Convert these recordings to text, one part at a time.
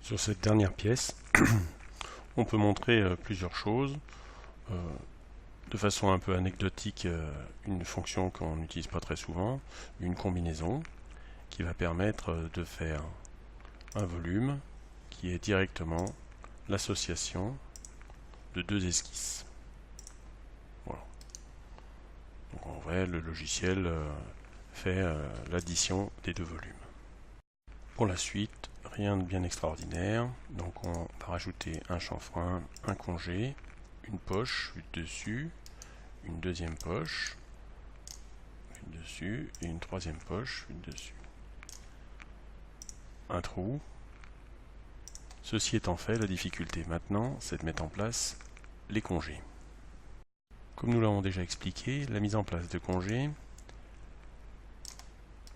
Sur cette dernière pièce, on peut montrer plusieurs choses. De façon un peu anecdotique, une fonction qu'on n'utilise pas très souvent, une combinaison, qui va permettre de faire un volume qui est directement l'association de deux esquisses. Voilà. Donc en vrai, le logiciel fait l'addition des deux volumes. Pour la suite, rien de bien extraordinaire. Donc on va rajouter un chanfrein, un congé, une poche, une dessus, une deuxième poche, une dessus, et une troisième poche, une dessus. Un trou. Ceci étant fait, la difficulté maintenant, c'est de mettre en place les congés. Comme nous l'avons déjà expliqué, la mise en place de congés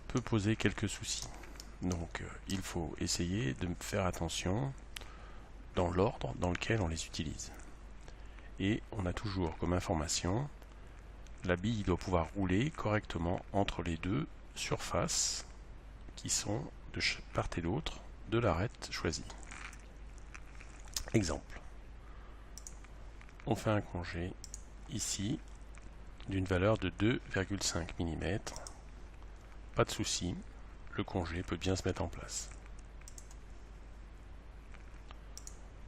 peut poser quelques soucis. Donc il faut essayer de faire attention dans l'ordre dans lequel on les utilise. Et on a toujours comme information, la bille doit pouvoir rouler correctement entre les deux surfaces qui sont de part et d'autre de l'arête choisie. Exemple. On fait un congé ici d'une valeur de 2,5 mm. Pas de souci, le congé peut bien se mettre en place.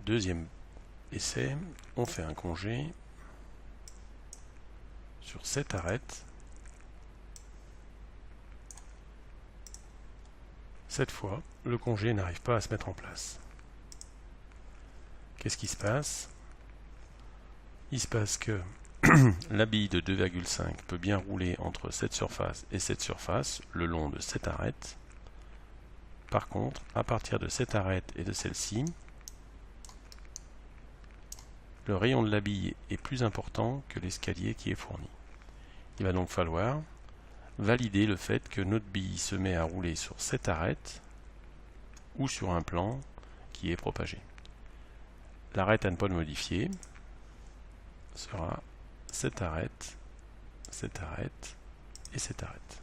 Deuxième essai, on fait un congé sur cette arête. Cette fois, le congé n'arrive pas à se mettre en place. Qu'est-ce qui se passe? Il se passe que la bille de 2,5 peut bien rouler entre cette surface et cette surface le long de cette arête. Par contre, à partir de cette arête et de celle-ci, le rayon de la bille est plus important que l'escalier qui est fourni. Il va donc falloir valider le fait que notre bille se met à rouler sur cette arête ou sur un plan qui est propagé. L'arête à ne pas le modifier sera cette arête et cette arête.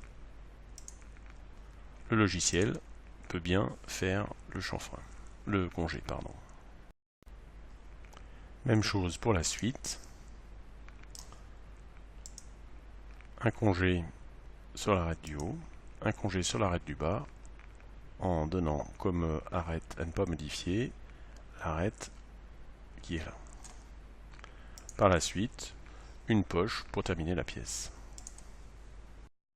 Le logiciel peut bien faire le congé, pardon. Même chose pour la suite. Un congé sur l'arête du haut, un congé sur l'arête du bas, en donnant comme arête à ne pas modifier l'arête qui est là. Par la suite, une poche pour terminer la pièce.